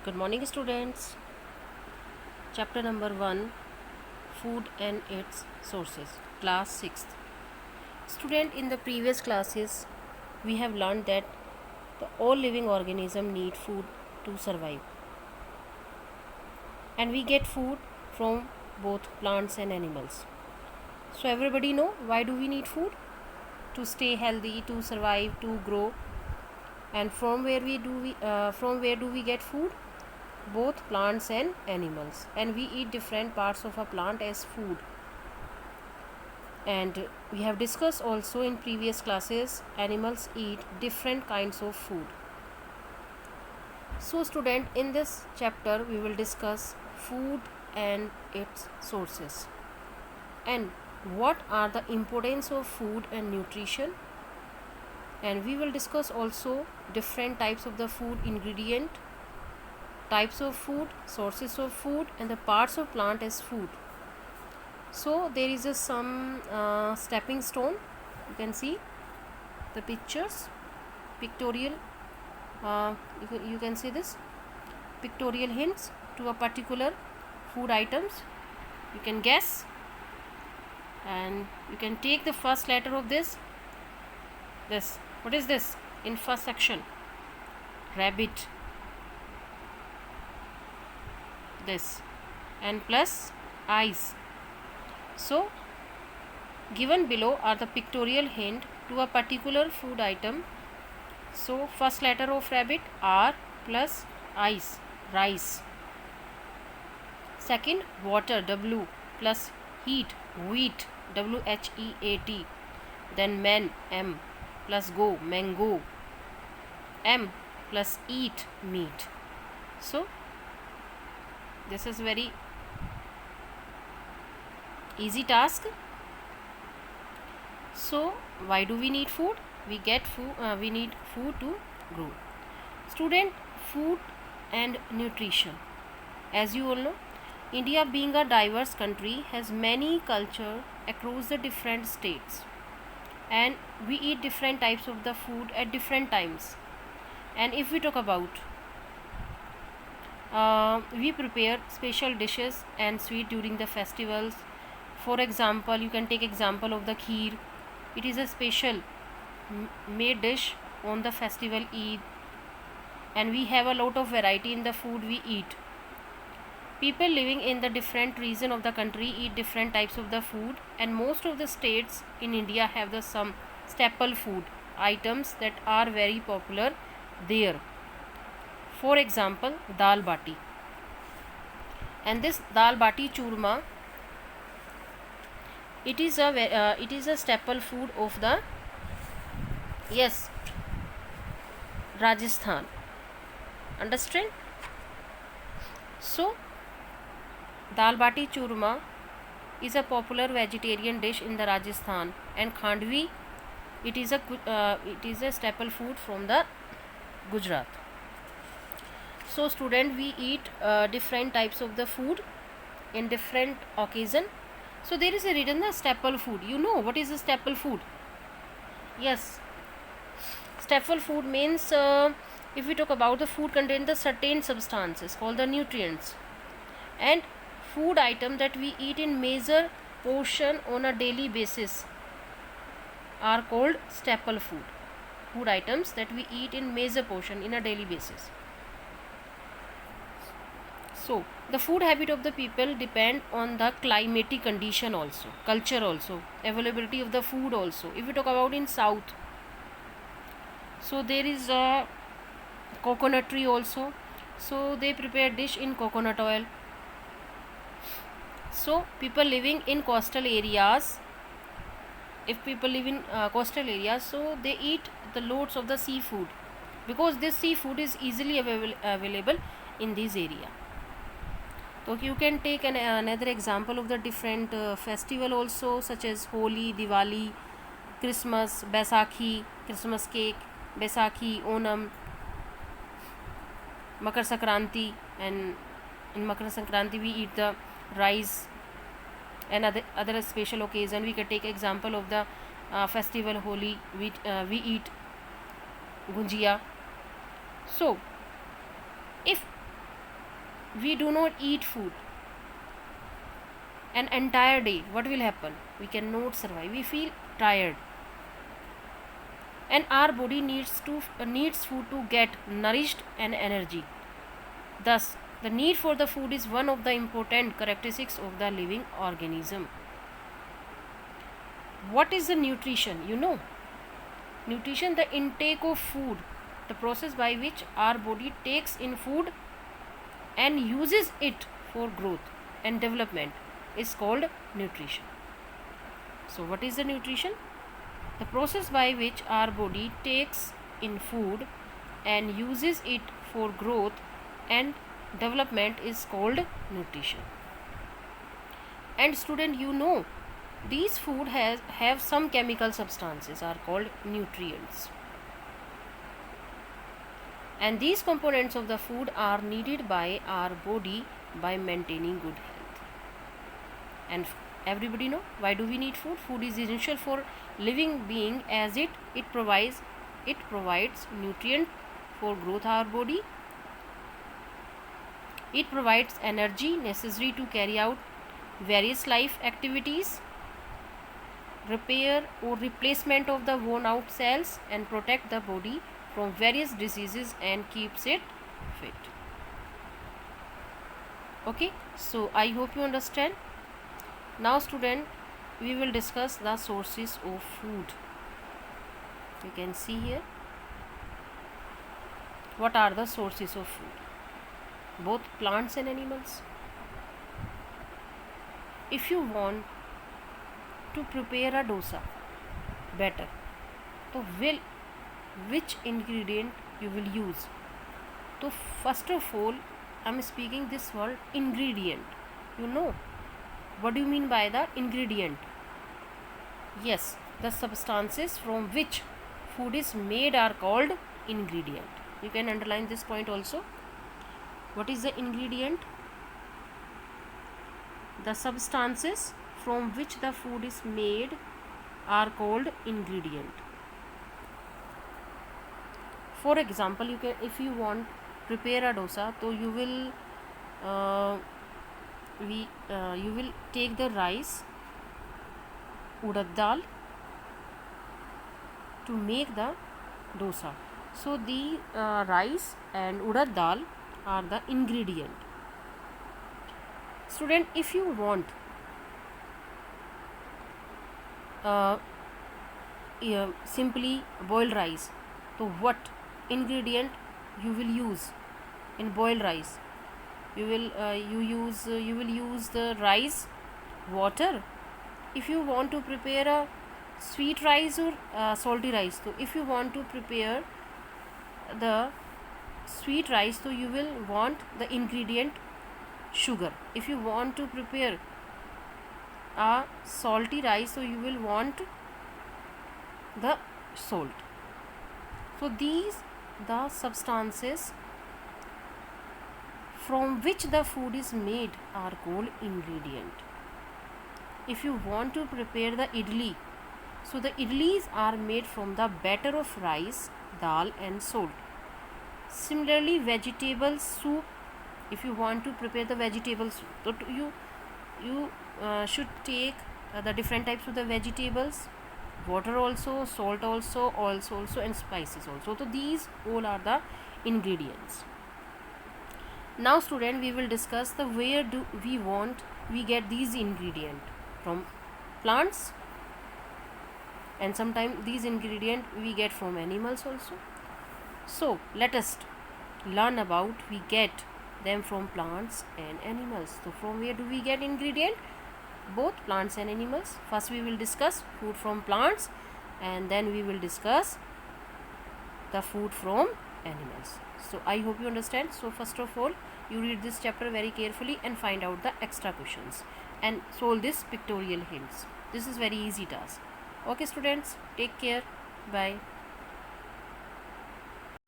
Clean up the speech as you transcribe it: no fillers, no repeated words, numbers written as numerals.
Good morning, students. Chapter number 1, Food and its Sources, Class 6th. Student, in the previous classes, we have learned that all living organisms need food to survive. And we get food from both plants and animals. So everybody know why do we need food? To stay healthy, to survive, to grow. And from where do we get food? Both plants and animals, and we eat different parts of a plant as food. And we have discussed also in previous classes, animals eat different kinds of food. So student, in this chapter we will discuss food and its sources, and what are the importance of food and nutrition. And we will discuss also different types of the food ingredient, types of food, sources of food, and the parts of plant as food. So there is some stepping stone. You can see the pictures, pictorial. You can see this pictorial hints to a particular food items. You can guess, and you can take the first letter of this. What is this in first section? Rabbit. This, and plus eyes. So given below are the pictorial hint to a particular food item. So first letter of rabbit, R, plus eyes, rice. Second, water, W, plus heat, wheat, WHEAT. Then man, M, plus go, mango. M, plus eat, meat. So this is very easy task. So why do we need food? We need food to grow. Student, food and nutrition. As you all know, India, being a diverse country, has many culture across the different states, and we eat different types of the food at different times. And if we talk about we prepare special dishes and sweet during the festivals. For example, you can take example of the kheer. It is a special made dish on the festival Eid, and we have a lot of variety in the food we eat. People living in the different region of the country eat different types of the food, and most of the states in India have some staple food items that are very popular there. For example, dal bati, and this dal bati churma, it is a staple food of the Rajasthan. Understand? So dal bati churma is a popular vegetarian dish in the Rajasthan, and khandvi, it is a staple food from the Gujarat. So student, we eat different types of the food in different occasion. So there is a written the staple food. You know what is a staple food? Yes, staple food means if we talk about the food contain the certain substances called the nutrients, and food item that we eat in major portion on a daily basis are called staple food. Food items that we eat in major portion in a daily basis. So the food habit of the people depend on the climatic condition also, culture also, availability of the food also. If we talk about in south, so there is a coconut tree also, so they prepare dish in coconut oil. So people living in coastal areas, if people live in coastal areas, so they eat the loads of the seafood, because this seafood is easily available in this area. So you can take another example of the different festival also, such as Holi, Diwali, Christmas, Baisakhi, Christmas cake, Baisakhi, Onam, Makar Sankranti, and in Makar Sankranti we eat the rice, and other special occasion. We can take example of the festival Holi. We eat gunjia. So if we do not eat food an entire day, what will happen? We cannot survive. We feel tired, and our body needs food to get nourished and energy. Thus, the need for the food is one of the important characteristics of the living organism. What is the nutrition? You know, nutrition, the intake of food, the process by which our body takes in food and uses it for growth and development, is called nutrition. So what is the nutrition? The process by which our body takes in food and uses it for growth and development is called nutrition. And student, you know, these food have some chemical substances are called nutrients, and these components of the food are needed by our body by maintaining good health. And everybody know why do we need food? Food is essential for living being, as it provides nutrient for growth of our body. It provides energy necessary to carry out various life activities, repair or replacement of the worn out cells, and protect the body from various diseases and keeps it fit. Okay, so I hope you understand. Now student, we will discuss the sources of food. You can see here what are the sources of food, both plants and animals. If you want to prepare a dosa better, so which ingredient you will use? So first of all, I am speaking this word ingredient. You know what do you mean by the ingredient? Yes, the substances from which food is made are called ingredient. You can underline this point also. What is the ingredient? The substances from which the food is made are called ingredient. For example, you can, if you want prepare a dosa, so you will you will take the rice, urad dal, to make the dosa. So the rice and urad dal are the ingredient. Student, if you want simply boiled rice, so what ingredient you will use in boiled rice? You will use the rice, water. If you want to prepare a sweet rice or salty rice, so if you want to prepare the sweet rice, so you will want the ingredient sugar. If you want to prepare a salty rice, so you will want the salt. So these the substances from which the food is made are called ingredient. If you want to prepare the idli, so the idlis are made from the batter of rice, dal and salt. Similarly, vegetable soup, if you want to prepare the vegetable soup, so you should take the different types of the vegetables, water also, salt also, oils also, and spices also. So these all are the ingredients. Now student, we will discuss the where do we get these ingredients from plants, and sometimes these ingredients we get from animals also. So let us learn about we get them from plants and animals. So from where do we get ingredient? Both plants and animals. First we will discuss food from plants, and then we will discuss the food from animals. So I hope you understand. So first of all, you read this chapter very carefully and find out the extra questions and solve this pictorial hints. This is very easy task. Okay students, take care. Bye.